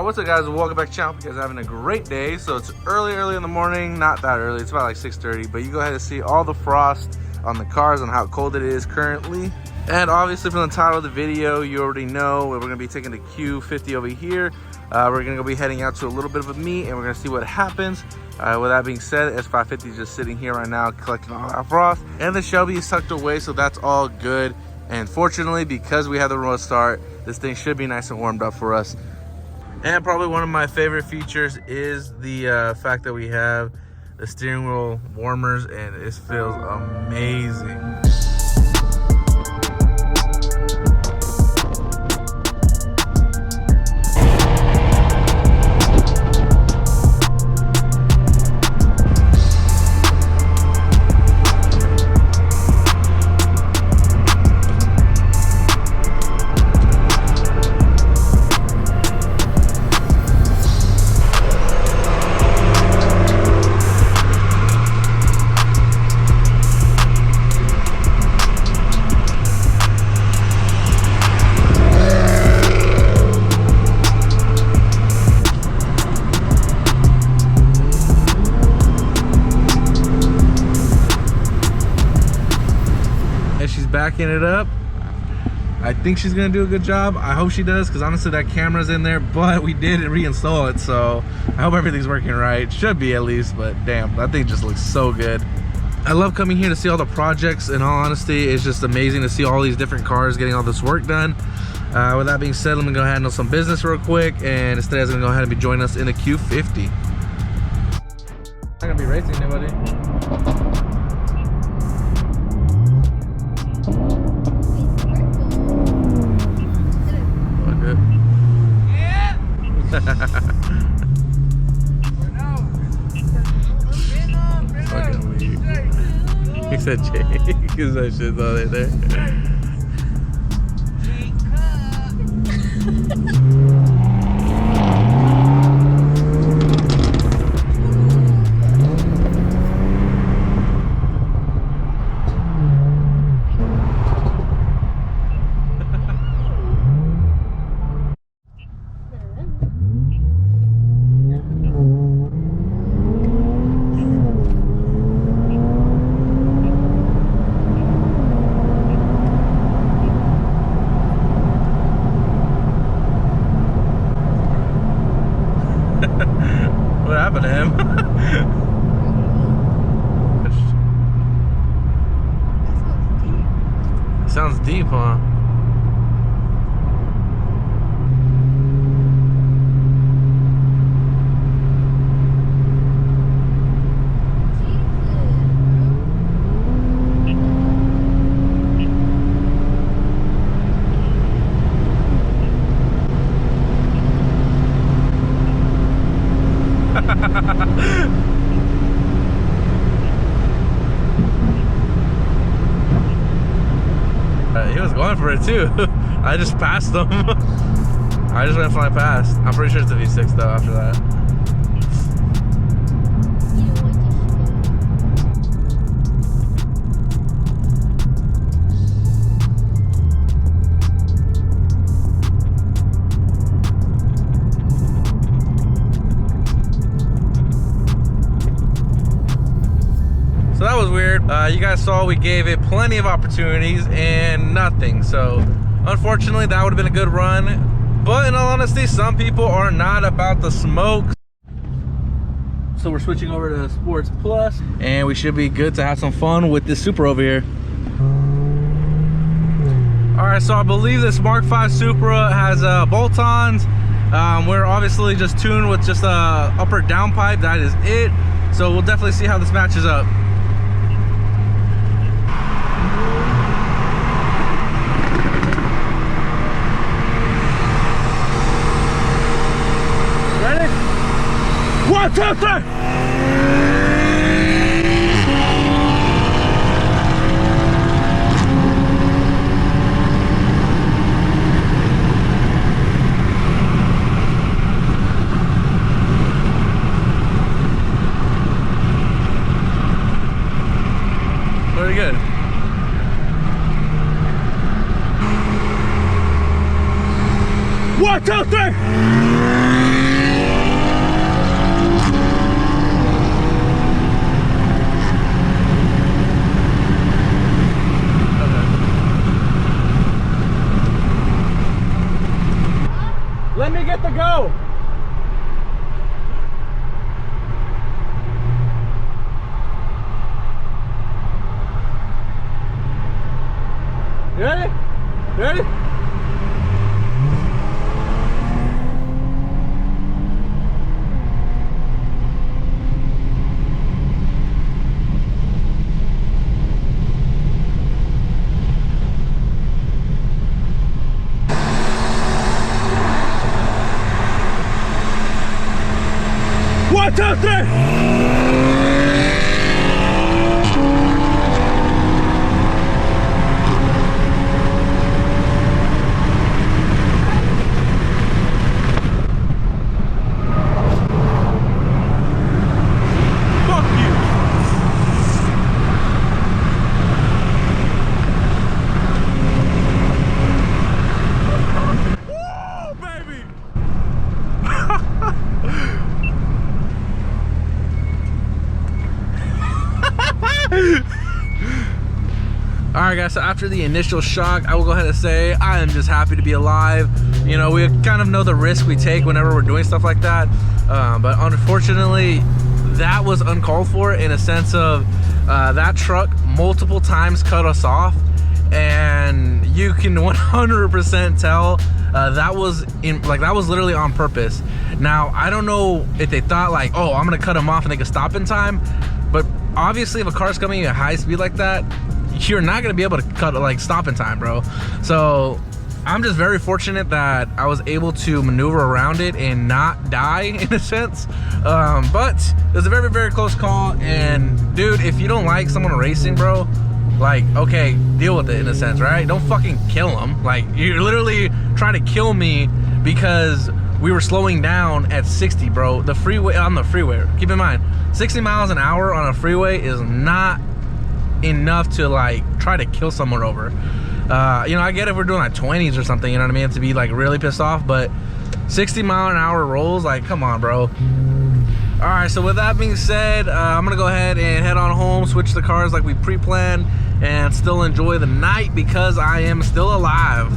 What's up, guys? Welcome back to the channel. You guys are having a great day. So it's early in the morning. Not that early. It's about like 6:30. But you go ahead and see all the frost on the cars and how cold it is currently. And obviously from the title of the video, you already know we're going to be taking the Q50 over here. We're going to be heading out to a little bit of a meet and we're going to see what happens. With that being said, S550 is just sitting here right now collecting all that frost. And the Shelby is tucked away, so that's all good. And fortunately, because we have the road start, this thing should be nice and warmed up for us. And probably one of my favorite features is the fact that we have the steering wheel warmers, and it feels amazing. Backing it up. I think she's gonna do a good job. I hope she does, because honestly that camera's in there, but we did reinstall it, so I hope everything's working right. Should be, at least. But damn, that thing just looks so good. I love coming here to see all the projects. In all honesty, it's just amazing to see all these different cars getting all this work done. With that being said, let me go handle some business real quick, and instead I'm gonna go ahead and be joining us in the Q50. Not gonna be racing anybody. Fucking weird. He said Jake, because that shit's all right there. What happened to him? Sounds deep, huh? He was going for it too. I just passed him. I just went flying past. I'm pretty sure it's a V6 though after that. So that was weird. You guys saw we gave it plenty of opportunities and nothing. So unfortunately that would have been a good run. But in all honesty, some people are not about the smoke. So we're switching over to Sports Plus, and we should be good to have some fun with this Supra over here. All right, so I believe this Mark V Supra has bolt-ons. We're obviously just tuned with just a upper downpipe. That is it. So we'll definitely see how this matches up. Ready? 1, 2, 3! Very good. One, two, three! Ready? One, two, three. Alright guys, so after the initial shock, I will go ahead and say I am just happy to be alive. You know, we kind of know the risk we take whenever we're doing stuff like that, but unfortunately that was uncalled for, in a sense of that truck multiple times cut us off, and you can 100% tell that was literally on purpose. Now I don't know if they thought like, oh, I'm gonna cut them off and they could stop in time, but obviously if a car's coming at high speed like that, you're not gonna be able to stop in time, bro. So I'm just very fortunate that I was able to maneuver around it and not die, in a sense. But it was a very, very close call. And dude, if you don't like someone racing, bro, like, okay, deal with it, in a sense, right? Don't fucking kill them. Like, you're literally trying to kill me because we were slowing down at 60, bro. The freeway, on the freeway, keep in mind, 60 miles an hour on a freeway is not enough to like try to kill someone over. You know, I get if we're doing like 20s or something, you know what I mean, to be like really pissed off, but 60-mile-an-hour rolls, like, come on, bro. All right, so with that being said, I'm gonna go ahead and head on home, switch the cars like we pre-planned, and still enjoy the night because I am still alive.